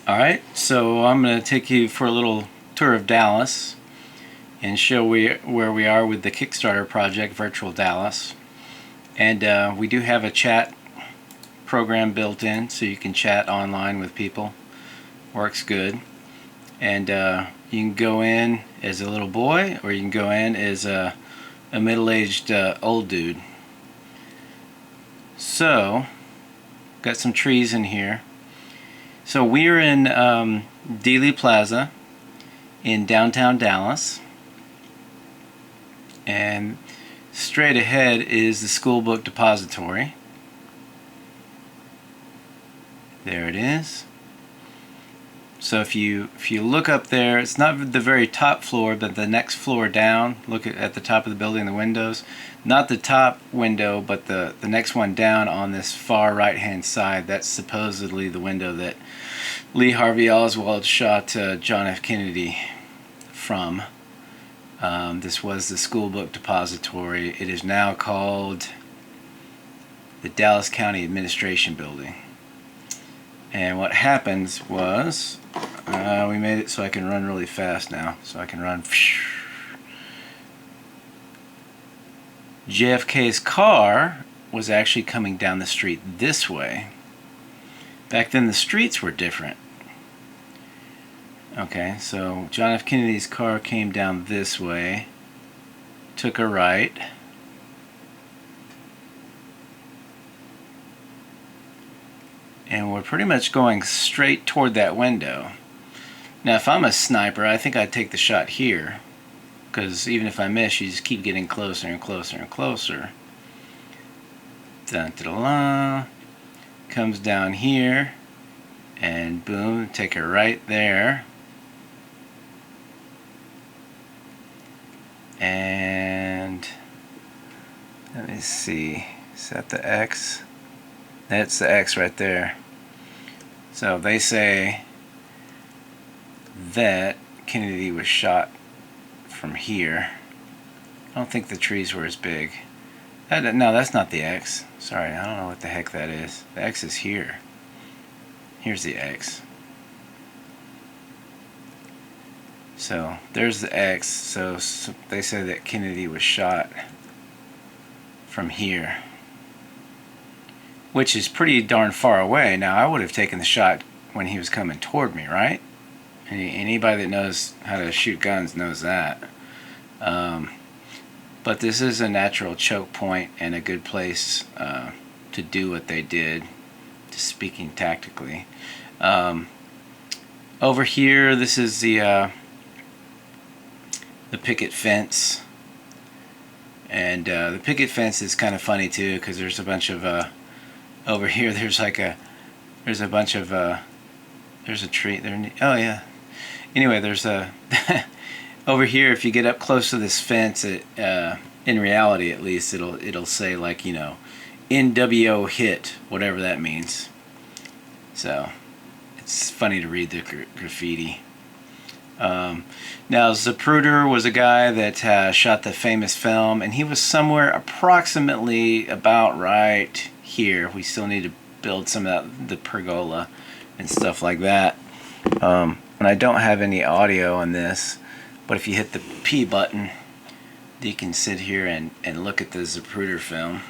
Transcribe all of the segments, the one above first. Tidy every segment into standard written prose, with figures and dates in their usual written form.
Alright, so I'm going to take you for a little tour of Dallas and show where we are with the Kickstarter project, Virtual Dallas. And we do have a chat program built in, so you can chat online with people. Works good. And you can go in as a little boy, or you can go in as a middle-aged old dude. So, got some trees in here. So we're in Dealey Plaza in downtown Dallas, and straight ahead is the School Book Depository. There it is. So if you look up there, it's not the very top floor, but the next floor down. Look at the top of the building, the windows. Not the top window, but the next one down on this far right-hand side. That's supposedly the window that Lee Harvey Oswald shot John F. Kennedy from. This was the School Book Depository. It is now called the Dallas County Administration Building. And what happens was, we made it so I can run really fast now. So I can run. JFK's car was actually coming down the street this way. Back then the streets were different. Okay, so John F. Kennedy's car came down this way, took a right, and we're pretty much going straight toward that window. Now if I'm a sniper, I think I'd take the shot here, because even if I miss, you just keep getting closer and closer and closer. Dun-da-da-la. Comes down here, and boom, take it right there. And let me see, is that the X? That's the X right there. So they say that Kennedy was shot from here. I don't think the trees were as big. No, that's not the X. Sorry, I don't know what the heck that is. The X is here. Here's the X. So there's the X. So they say that Kennedy was shot from here, which is pretty darn far away. Now I would have taken the shot when he was coming toward me, right? Anybody that knows how to shoot guns knows that. But this is a natural choke point and a good place to do what they did, just speaking tactically. Over here, this is the picket fence. And the picket fence is kind of funny too, because there's a bunch of over here there's a bunch of there's a tree there. Oh yeah. Anyway, there's a over here, if you get up close to this fence, in reality at least, it'll say, like, you know, NWO hit, whatever that means. So it's funny to read the graffiti. Now Zapruder was a guy that shot the famous film, and he was somewhere approximately about right here. We still need to build some of the pergola and stuff like that. And I don't have any audio on this, but if you hit the P button, you can sit here and look at the Zapruder film.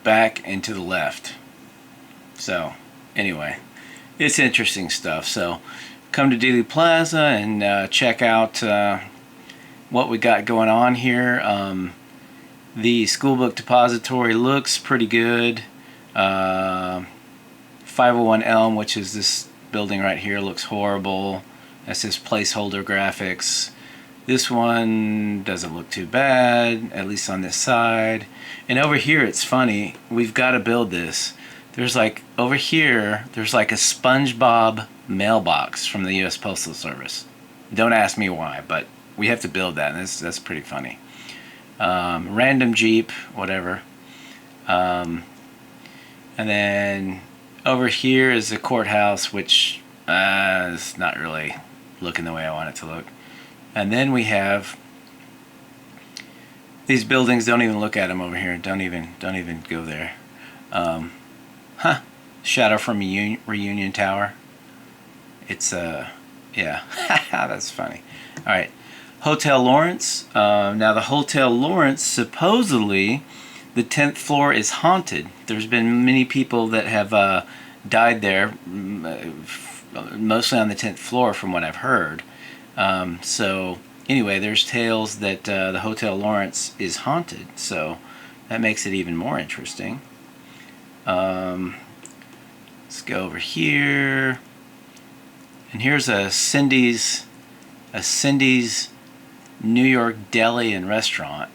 Back and to the left. So anyway, it's interesting stuff. So come to Dealey Plaza and check out what we got going on here. The School Book Depository looks pretty good. 501 Elm, which is this building right here, looks horrible. That's just placeholder graphics. This one doesn't look too bad, at least on this side. And over here, it's funny, we've got to build this. There's like, over here, there's like a SpongeBob mailbox from the US Postal Service. Don't ask me why, but we have to build that, and that's pretty funny. Random Jeep, whatever. And then over here is the courthouse, which is not really looking the way I want it to look. And then we have These buildings, don't even look at them over here. Don't even go there. Huh. Shadow from Reunion Tower. It's yeah. That's funny. All right. Hotel Lawrence. Now the Hotel Lawrence, supposedly the 10th floor is haunted. There's been many people that have died there, mostly on the 10th floor from what I've heard. So anyway, there's tales that the Hotel Lawrence is haunted, so that makes it even more interesting. Let's go over here, and here's a Cindy's New York deli and restaurant.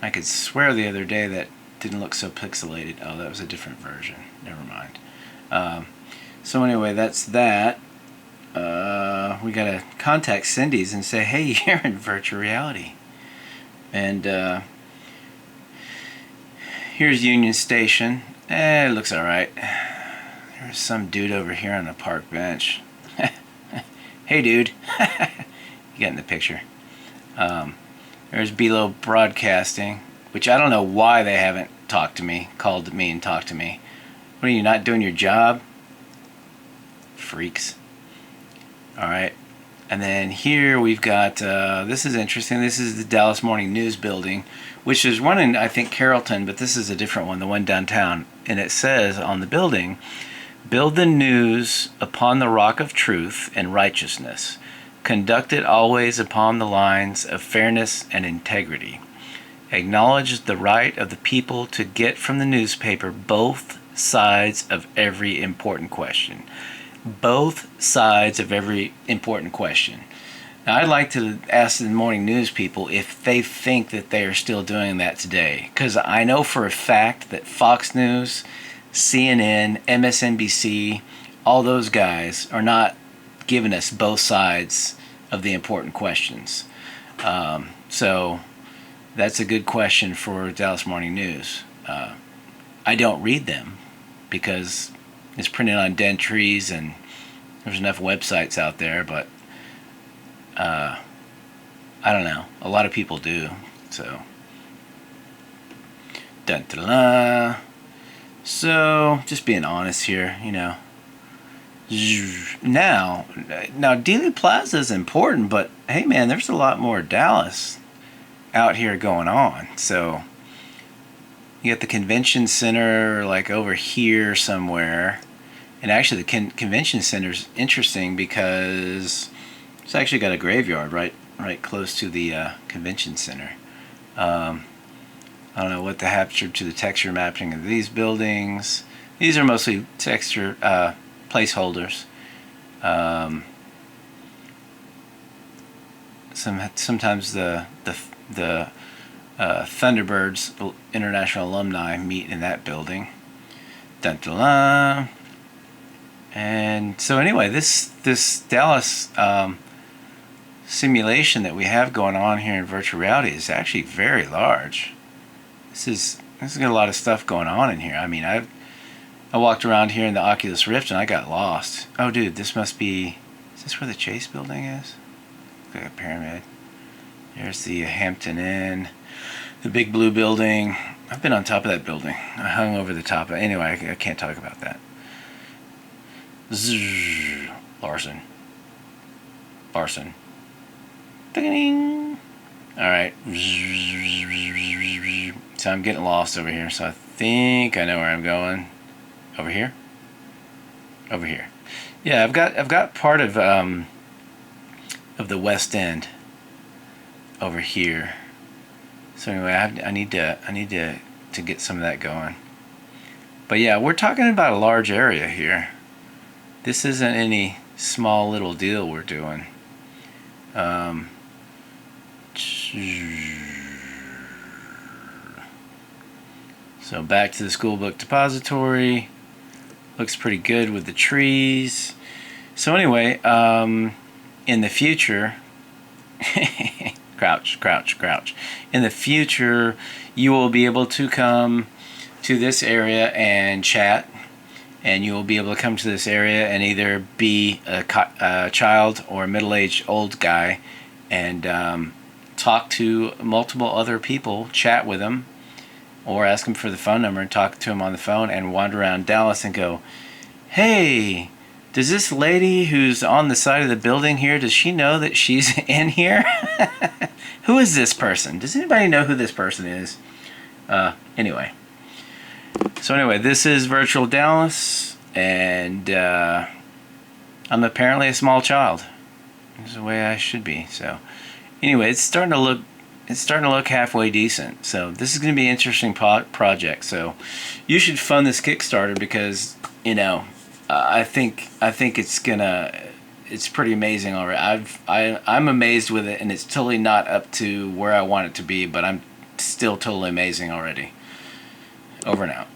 I could swear the other day that didn't look so pixelated. Oh, that was a different version. Never mind. So anyway, that's that. We gotta contact Cindy's and say, hey, you're in virtual reality. And here's Union Station. It looks alright. There's some dude over here on the park bench. Hey, dude. You get in the picture. There's Belo Broadcasting, which I don't know why they haven't called me and talked to me. What, are you not doing your job? Freaks. Alright. And then here we've got, this is interesting, this is the Dallas Morning News building, which is one in, I think, Carrollton, but this is a different one, the one downtown. And it says on the building, build the news upon the rock of truth and righteousness. Conduct it always upon the lines of fairness and integrity. Acknowledge the right of the people to get from the newspaper both sides of every important question. Both sides of every important question. Now, I'd like to ask the morning news people if they think that they are still doing that today. Because I know for a fact that Fox News, CNN, MSNBC, all those guys are not giving us both sides of the important questions. So that's a good question for Dallas Morning News. I don't read them because it's printed on dead trees and there's enough websites out there, but I don't know. A lot of people do. So, dun, dun, dun. So just being honest here, you know. Now Dealey Plaza is important, but hey, man, there's a lot more Dallas out here going on. So you got the convention center like over here somewhere, and actually the convention center's interesting because it's actually got a graveyard right close to the convention center. I don't know what the happened to the texture mapping of these buildings. These are mostly texture placeholders. Sometimes the Thunderbirds International alumni meet in that building. Dun, dun, dun. And so anyway, this Dallas simulation that we have going on here in virtual reality is actually very large. This has got a lot of stuff going on in here. I mean, I walked around here in the Oculus Rift and I got lost. Oh, dude, this must be... Is this where the Chase building is? Look like a pyramid. There's the Hampton Inn. The Big Blue building. I've been on top of that building. I hung over the top. Anyway, I can't talk about that. Zzz, Larson. Ding. Alright. So I'm getting lost over here. So I think I know where I'm going. Over here? Over here. Yeah, I've got part of the West End over here. So anyway, I need to get some of that going. But yeah, we're talking about a large area here. This isn't any small little deal we're doing. So back to the school book depository. Looks pretty good with the trees. So anyway, in the future, crouch. In the future, you will be able to come to this area and chat, and you will be able to come to this area and either be a child or a middle-aged old guy and talk to multiple other people, chat with them, or ask them for the phone number and talk to them on the phone, and wander around Dallas and go, hey, does this lady who's on the side of the building here, does she know that she's in here? Who is this person? Does anybody know who this person is? Anyway. So anyway, this is Virtual Dallas, and I'm apparently a small child. This is the way I should be. So anyway, it's starting to look halfway decent. So this is going to be an interesting project. So you should fund this Kickstarter because, you know, I think it's pretty amazing already. I'm amazed with it, and it's totally not up to where I want it to be, but I'm still totally amazing already. Over and out.